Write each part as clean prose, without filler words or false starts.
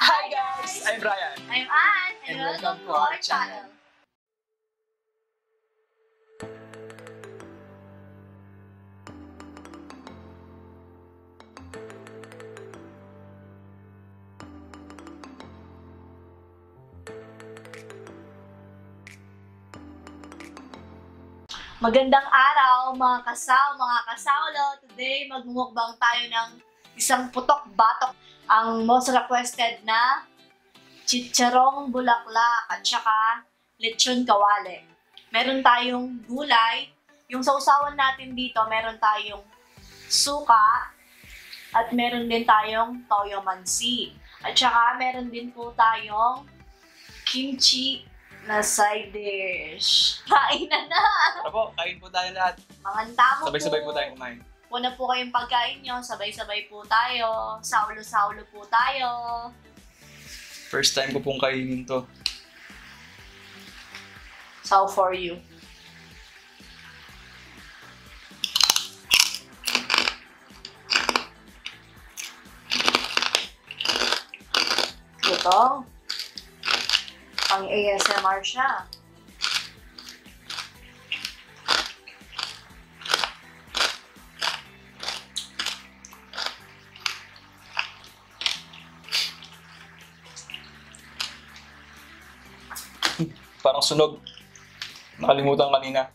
Hi guys! I'm Brian. I'm Anne, and welcome to our channel. Magandang araw mga kasaulo. Today magmumukbang tayo ng isang putok-batok. Ang most requested na chicharong bulaklak at saka lechon kawali. Meron tayong gulay. Yung sausawan natin dito, meron tayong suka at meron din tayong toyo mansi. At saka meron din po tayong kimchi na side dish. Kain na! Tara po, kain po tayo lahat. Manganta mo Sabay-sabay po tayong kumain. Una po kayong pagkain nyo, sabay-sabay po tayo. Saulo-saulo po tayo. First time ko pong kainin to. So for you. Ito. Pang ASMR siya. Parang sunog. Nakalimutan kanina.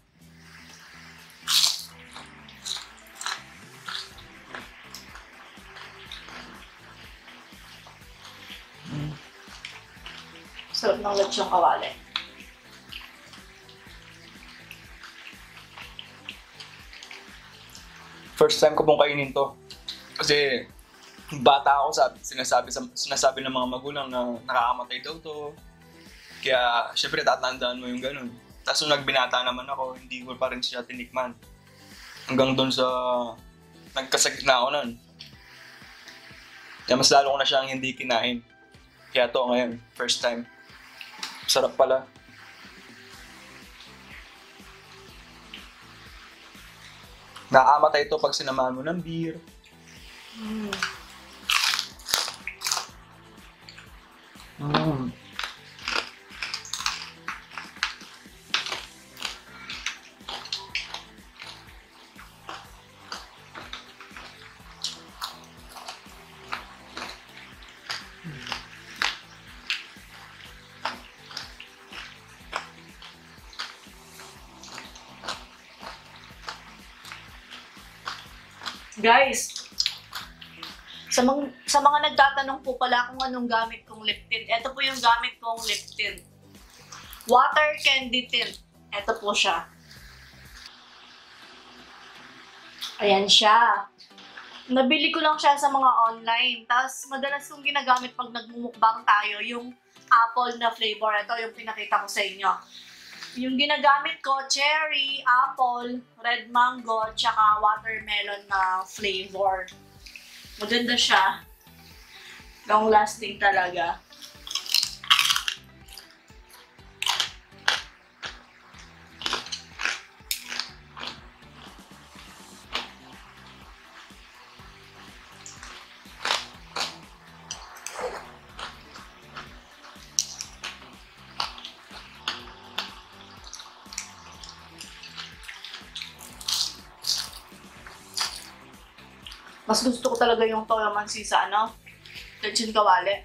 Sarap ng lechong kawali. First time ko pong kainin to. Kasi bata ako, sinasabi ng mga magulang na nakakamatay daw to. Kaya syempre tatandaan mo yung ganun. Tapos nung nagbinata naman ako, hindi ko pa rin siya tinikman. Hanggang doon sa nagkasakit na ako nun. Kaya mas lalo ko na siyang hindi kinain. Kaya to ngayon, first time. Sarap pala. Nakakamatay ito pag sinamahan mo ng beer. Guys, sa mga nagtatanong po pala kung anong gamit kong lip tint, ito po yung gamit kong lip tint. Water Candy Tint. Ito po siya. Ayan siya. Nabili ko lang siya sa mga online. Tapos madalas kong ginagamit pag nagmumukbang tayo, yung apple na flavor. Ito yung pinakita ko sa inyo. Yung ginagamit ko, cherry, apple, red mango, tsaka watermelon na flavor. Maganda siya. Long lasting talaga. Mas gusto ko talaga yung toyo mansi sa lechon kawali.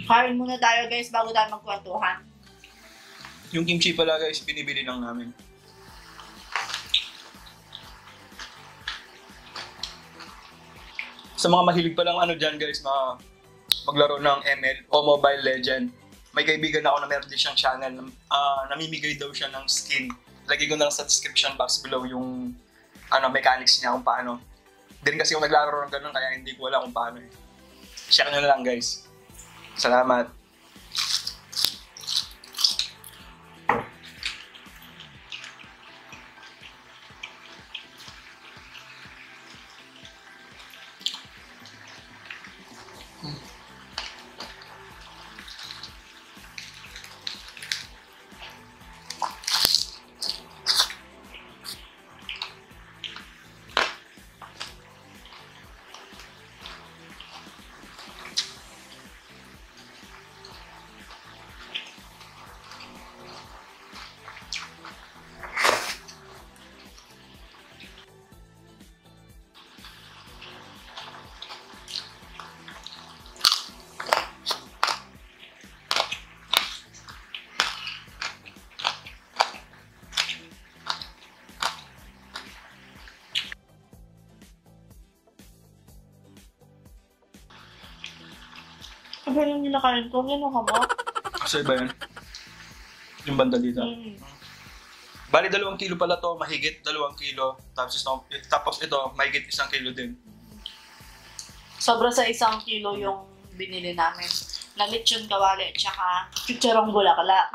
Kain muna tayo guys bago tayo magkwentuhan. Yung kimchi pala guys, binibili lang namin. Sa mga mahilig palang dyan guys, maglaro ng ML o Mobile Legend. May kaibigan ako na meron din siyang channel na namimigay daw siya ng skin. Lagay ko na lang sa description box below yung mechanics niya kung paano. Hindi rin kasi ako naglaro ng ganun kaya hindi ko alam kung paano eh. Check nyo na lang guys. Salamat. Kasi yung kinakain ko, kinuha mo. Kasi ba yan? Yung banda dito. Bali, 2 kilo pala to, mahigit 2 kilo. Tapos ito, mahigit 1 kilo din. Sobra sa 1 kilo yung binili namin. Na lechon kawali, tsaka chicharong bulaklak.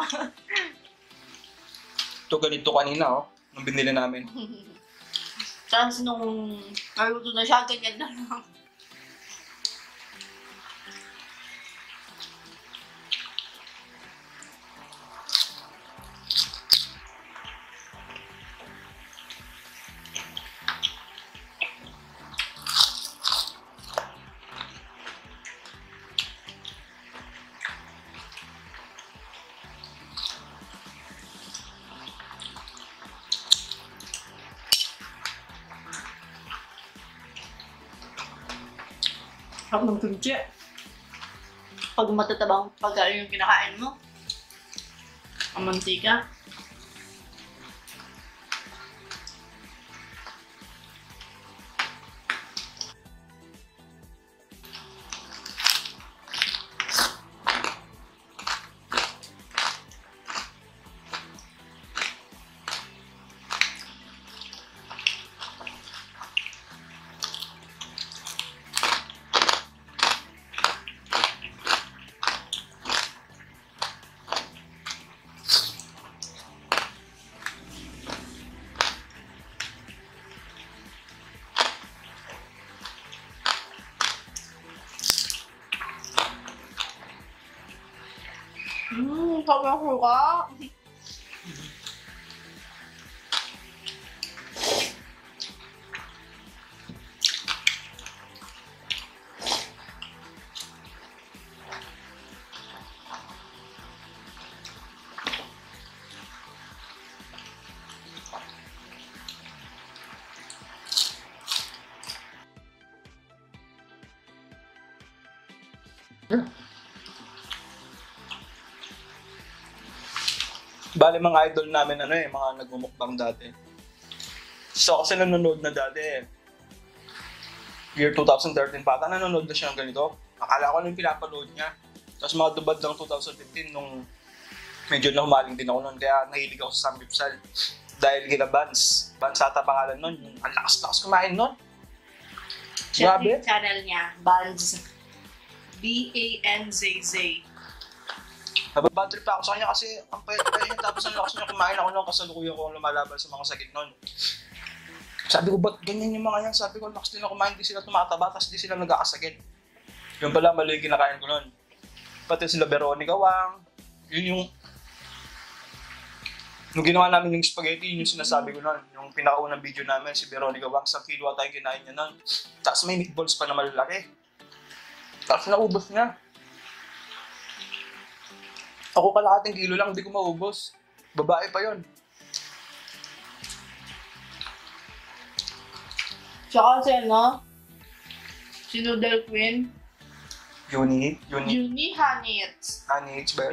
Ito ganito kanina, nung binili namin. Tapos nung naluto na siya, ganyan na lang. Sarap ng kimchi. Pag matatabang pagkain yung kinakain mo, ang mantika. Sarap ng suka. Bali, mga idol namin, mga nagmumukbang dati. So, kasi nanonood na dati, year 2013 pa ata, nanonood na siya ng ganito. Akala ko yung pinapanood niya. Tapos mga dubad ng 2015 nung medyo nahumaling din ako noon. Kaya nahilig ako sa Samgyeopsal. Dahil kila Vans. Vans ata pangalan noon. Ang lakas-lakas kumain noon. Grabe. Channel niya, Banz. B-A-N-Z-Z. Nababad trip ako sa kanya kasi ang payat-payat niya. Tapos ang lakas niya kumain ako noon kasalukuyan ko lumalaban sa mga sakit noon. Sabi ko, ba't ganyan yung mga yan? Sabi ko, lakas din ako kumain, di sila tumataba, tapos di sila nagkakasakit. Yung pala, mali yung kinakain ko noon. Pati sila Veronica Wang. Yun yung... Nung ginawa namin yung spaghetti, yun yung sinasabi ko noon. Yung pinakaunang video namin, si Veronica Wang, sa kilo ata yung kinain niya noon. Tapos may meatballs pa na malalaki. Tapos naubos niya. Ako kalahating kilo lang, hindi ko maubos. Babae pa yon. Tsaka si si Noodle Queen. Uni Hanits. Hanits ba?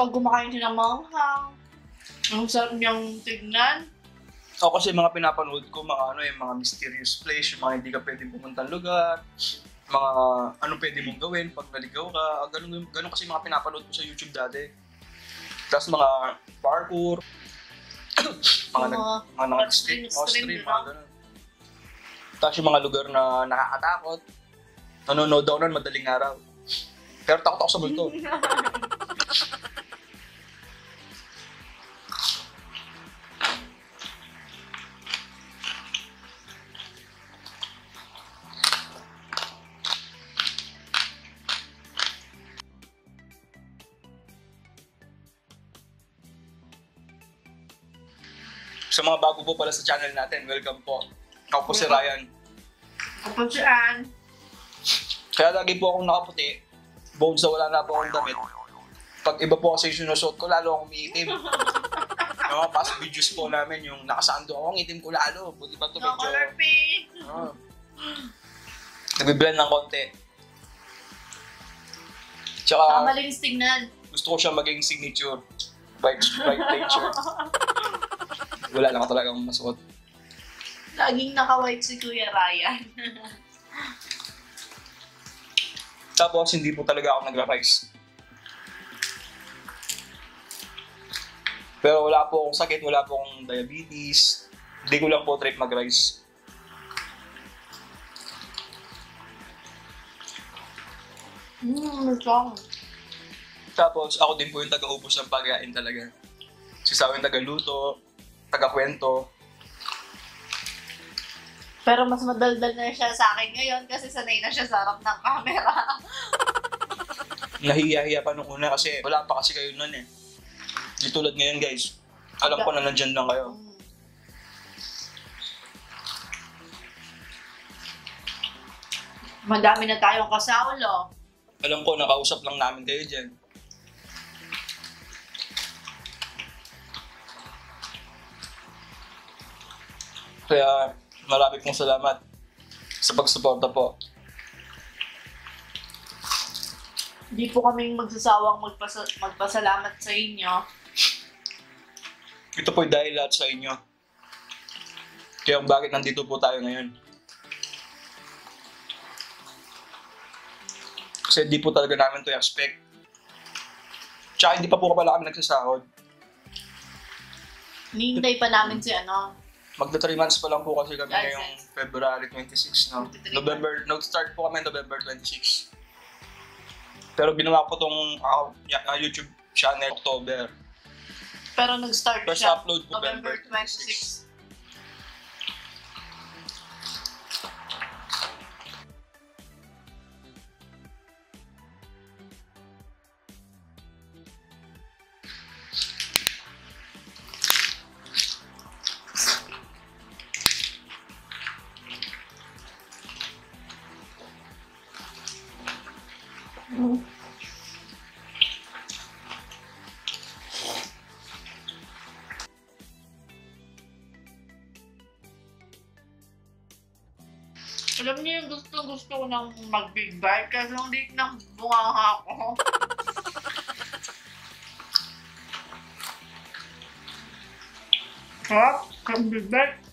Pag kumakain siya ng manghang, ang sarap niyang tignan. Ako kasi mga pinapanood ko, mga mysterious place, yung mga hindi ka pwedeng pumuntang lugar, mga ano pwede mong gawin pag naligaw ka, ganun kasi mga pinapanood ko sa YouTube dati. Tapos mga parkour, mga stream, mga ganun. Tapos yung mga lugar na nakakatakot, nanonood ako nun madaling araw. Pero takot ako sa multo. Sa mga bago po pala sa channel natin, welcome po. Ako po si Ryan. Ako po si Ann. Kaya lagi po akong nakaputi. Bukod sa wala na po akong damit. Pag iba po kasi sinusuot ko, lalo akong umiitim. Yung mga past videos po namin, yung nakasando ako, ang itim ko lalo. Buti ba ito medyo... color pink. Nagbiblend ng konti. Tsaka... malinis tignan. Gusto ko siya maging signature. Bright nature. Wala lang ako talagang masuot. Laging naka-white si Kuya Ryan. Tapos, hindi po talaga ako nagra-rice. Pero wala po akong sakit, wala po akong diabetes. Hindi ko lang po trip mag-rice. Strong. Tapos, ako din po yung taga-ubos ng pagkain talaga. Si Sao yung taga-luto, taga-kwento. Pero mas madaldal na siya sa akin ngayon kasi sanay na siya sa harap ng camera. Nahiya-hiya pa nung una kasi wala pa kasi kayo nun eh. Di tulad ngayon guys. Alam ko na nandyan lang kayo. Madami na tayong kasaulo. Alam ko, nakausap lang namin kayo dyan. Kaya marami pong salamat sa pagsuporta po. Hindi po kaming magsasawang magpasalamat sa inyo. Ito po'y dahil lahat sa inyo. Kaya bakit nandito po tayo ngayon. Kasi hindi po talaga namin to expect. Tsaka hindi pa po pala kami nagsasahod. Hinihintay pa namin si Magda 3 months pa lang po kasi kami Yes, ngayong February 26, no? Nag-start po kami November 26. Pero ginawa ko tong YouTube channel October. Pero nag-start First siya upload po November 26. Alam niyo yung gusto ko ng mag-big bite kasi ang liit ng bunga ako. Sarap, ang big bite.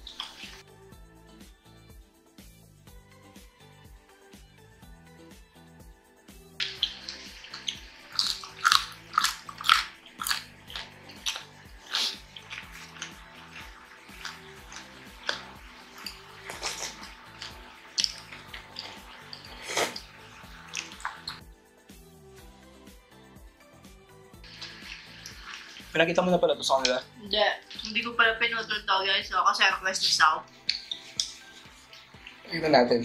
Pinakita mo na pala to sa kanila. Hindi ko pala pinutol to guys kasi request ni Sao. Pakita natin.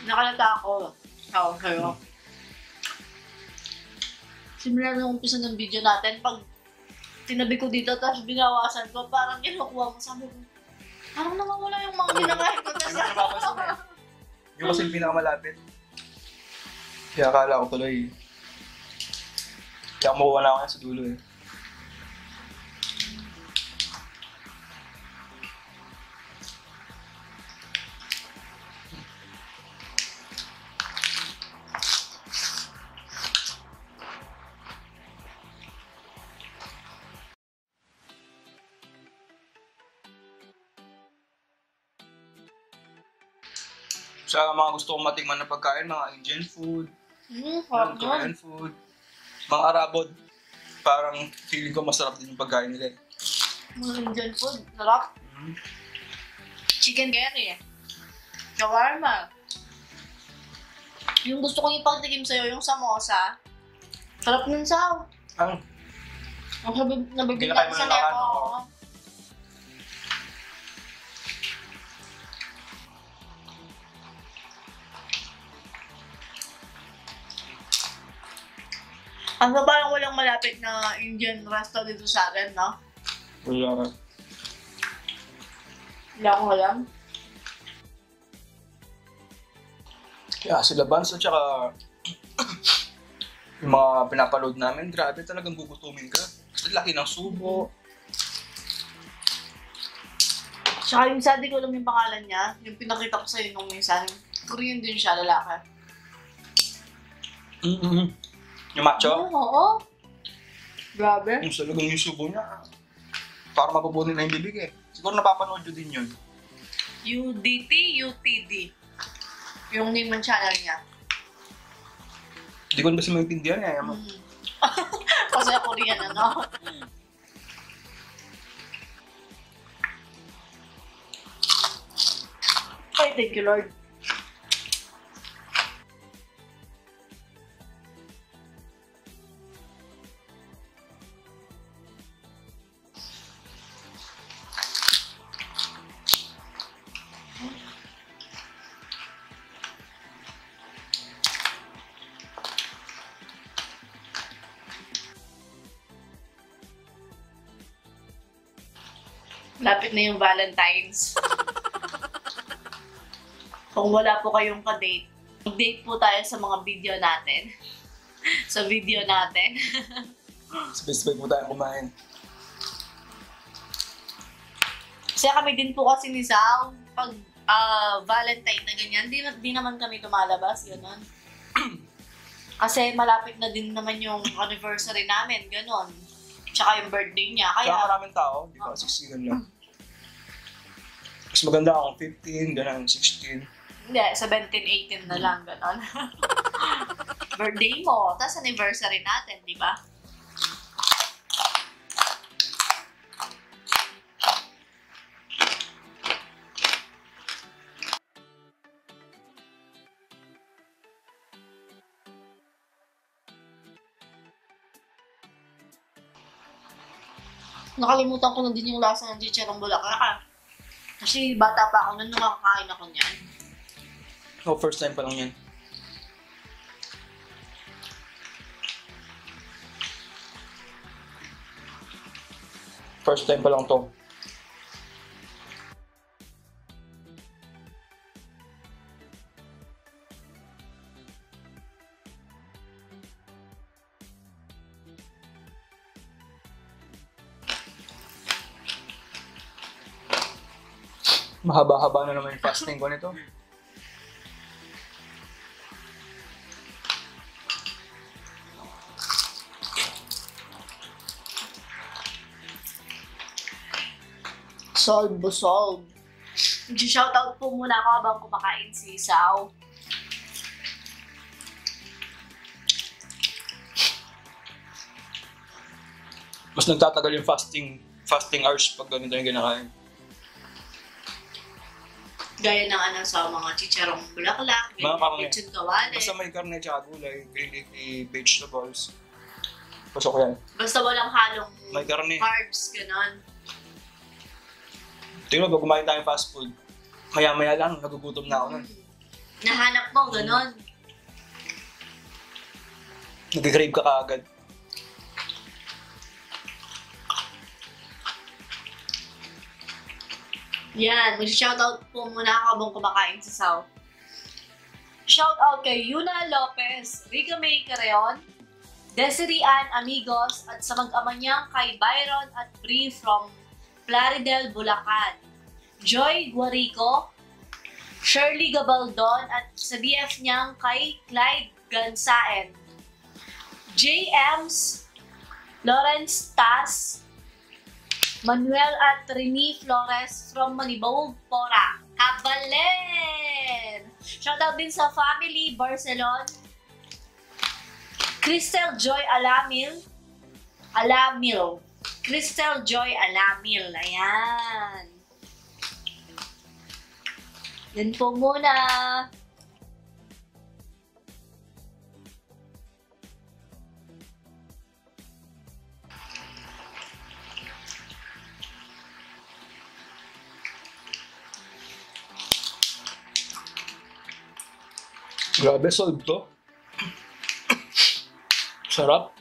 Nakalata ako. Sao sa'yo. Simula nung umpisa ng video natin, pag tinabi ko dito, tapos binawasan ko, parang kinukuha mo, sabi ko, parang nawawala yung mga ginagahin ko. Yung kasi yung pinakamalapit. Kaya akala ko tuloy. Kaya makuha na ako yan sa dulo eh. Sa mga gusto kong matikman na pagkain, mga Indian food, Korean food, mga Arabod, parang feeling ko masarap din yung pagkain nila. Mga Indian food, sarap. Chicken curry, shawarma. Yung gusto kong ipagtikim sa'yo, yung samosa, sarap nun Sao. Ang Nabibigyan Kinakain mo sa na lahat, Lepo. oo. Ang parang walang malapit na Indian resto dito sa atin, no? wala. Wala akong alam. Kaya sila Vance at saka yung mga pinapaload namin, grabe talagang gugutumin ka. Kasi laki ng subo. Tsaka yung isa, di ko alam yung pangalan niya. Yung pinakita ko sa'yo nung minsan. Korean din siya, lalaki. Yung macho? Oo. Grabe. Yung salagang yung subo niya. Para mapupunin na yung bibig eh. Siguro napapanood nyo din yun. UDT, UTD. Yung name ng channel niya. Hindi ko na kasi maintindihan eh. Kasi Korean, ano? Ay, thank you, Lord. Lapit na yung Valentine's. Kung wala po kayong ka-date, mag-date po tayo sa mga video natin. Sa video natin. Sabay-sabay po tayo kumain. Kasi kami din po kasi ni Sao, pag Valentine na ganyan, di naman kami lumalabas, gano'n. Kasi malapit na din naman yung anniversary namin, gano'n. Tsaka yung birthday niya. Kaya maraming tao, di ba? 16 lang. Mas maganda akong 15, ganun, 16. Hindi, 17, 18 na lang, gano'n. Birthday mo, tapos anniversary natin, di ba? Nakalimutan ko na din yung lasa ng chicharong bulaklak. Kasi bata pa ako nung nakakain ako niyan. Oh, first time pa lang yan. First time pa lang to. Mahaba-haba na naman yung fasting ko nito. Solve. Shoutout po muna ako habang kumakain si Sao. Mas nagtatagal yung fasting hours pag ganito yung kinakain. Gaya ng ano sa mga chicharong bulaklak, lechon kawali. Basta may karne tsaka gulay, green leafy vegetables. Pasok yan. Basta walang halong may karne, carbs, gano'n. Tingnan mo, pag kumain tayong fast food, maya-maya lang, nagugutom na ako nun. Nahanap mo, gano'n. Nag-crave ka kaagad. Yan, mag-shoutout po muna ako habang kumakain sa Sao. Shoutout kay Yuna Lopez, Rica May Carreon, Desiree Ann Amigos, at sa mag-ama niyang kay Byron at Brie from Plaridel, Bulacan. Joy Guarico, Shirley Gabaldon, at sa BF niyang kay Clyde Gansaen. JMs, Lawrence Tas, Manuel at Rini Flores from Manibog, Pora, Cabalen! Shoutout din sa family, Barcelon, Cristel Joy Alamil, Cristel Joy Alamil, ayan. Yan po muna. Grabe, solve to. Sarap.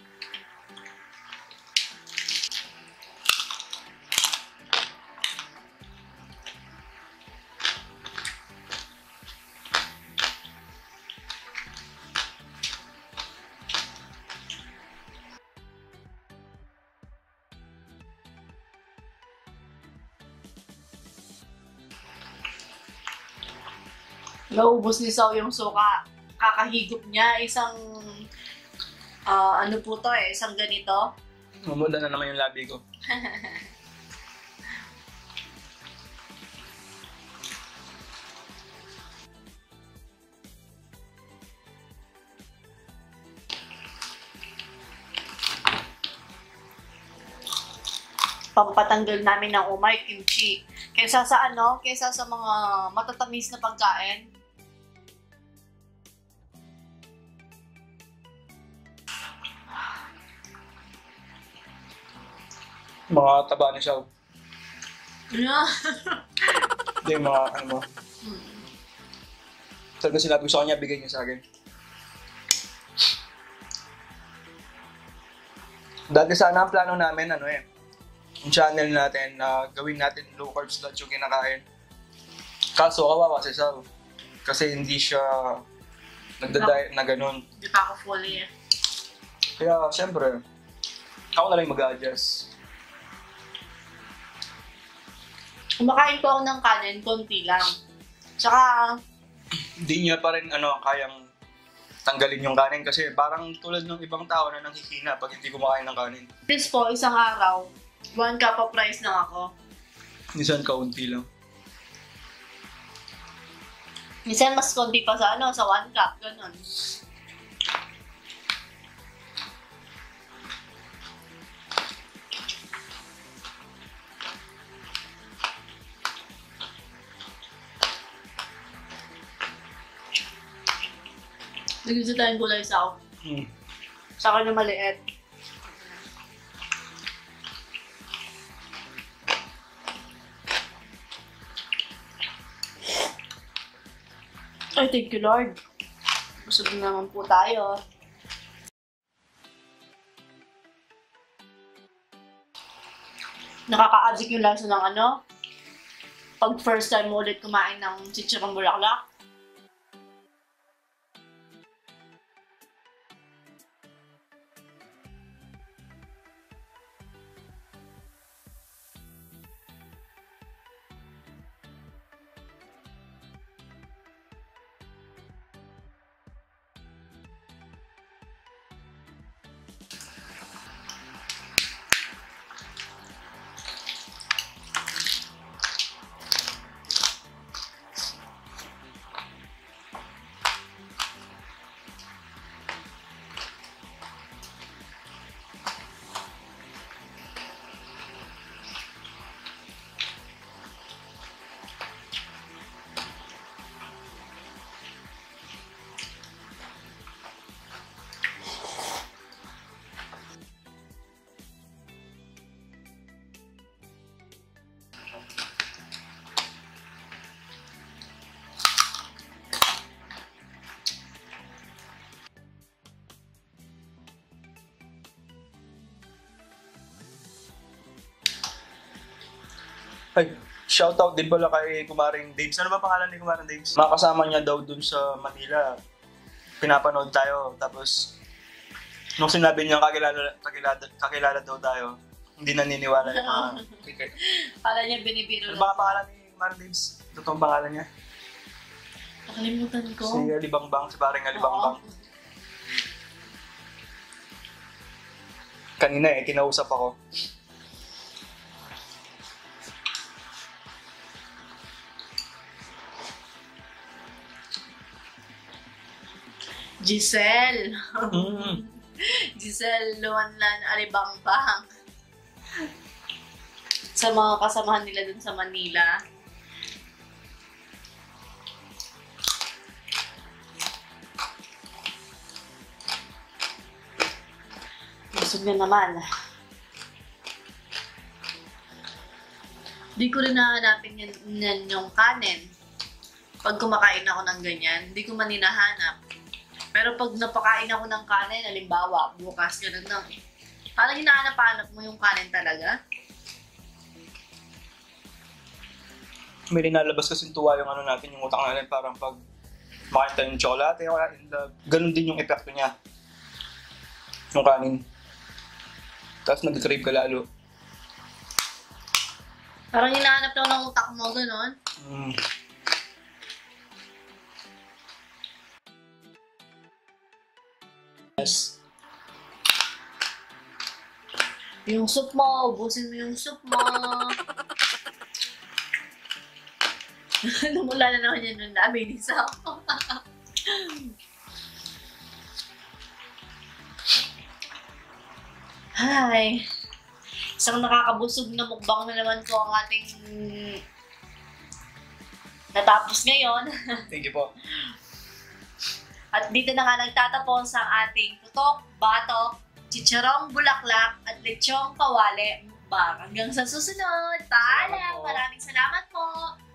Naubos ni Sao yung suka. Kakahigop niya. Isang, ano po to eh, isang ganito. Mamula na naman yung labi ko. Pampatanggal namin ng umay, kimchi. Kaysa sa ano, kaysa sa mga matatamis na pagkain. Mga taba ni Shaw. Yeah. Hindi, mga ano mo. Talaga sinabi ko sa kanya, bigay niya sa akin. Dati sana ang plano namin, yung channel natin na gawin natin low carbs lahat yung kinakain. Kaso kawawa si Shaw. Kasi hindi siya nagda-diet na ganun. Hindi pa ako fully eh. Kaya, siyempre, ako na lang mag-adjust. Kumakain ko ako ng kanin, konti lang. Tsaka, Hindi niya pa rin kayang tanggalin yung kanin kasi parang tulad ng ibang tao na nanghihina pag hindi kumakain ng kanin. this po, isang araw, 1 cup of rice lang ako. Minsan kaunti lang. Minsan mas konti pa sa sa 1 cup, ganun. Nagisa tayong gulay sa Sa kanya maliit. Ay, thank you Lord. Busog na naman po tayo. Nakaka-addict yung lasa ng pag first time mo ulit kumain ng chichirong bulaklak. Ay, shoutout din pala kay Kumaring Dames. Ano ba pangalan ni Kumaring Dames? Makasama niya daw dun sa Manila. Pinapanood tayo. Tapos, nung sinabi niya kakilala daw tayo, hindi naniniwala yung mga... Kala niya binibiro Ano lang. ba pangalan ni Kumaring Dames? Totoong pangalan niya? Nakalimutan ko. Si Alibangbang, si Paring Alibangbang. Kanina kinausap ako. Giselle. Giselle Luanlan Alibangbang. Sa mga kasamahan nila dun sa Manila. Busog na naman. Di ko rin nahanapin yan yung kanin. Pag kumakain ako ng ganyan, di ko man hinahanap. Pero pag napakain ako ng kanin, halimbawa, bukas ganun lang. Parang hinahanap-hanap mo yung kanin talaga. May rinalabas kasi tuwa yung natin, yung utak natin, parang pag makain tayo ng chocolate, ganun din yung epekto niya. Yung kanin. Tapos nag-crave ka lalo. Parang hinahanap lang ng utak mo, gano'n. Yung soup mo, ubusin mo yung soup mo. Lumula na naman yan nung nabilis ako. Hi. Isang nakakabusog na mukbang na naman po ang ating natapos ngayon. Thank you po. At dito na nga nagtatapos ang ating putok, batok, chicharong bulaklak, at lechong kawali mukbang. Hanggang sa susunod. Paalam! Maraming salamat po!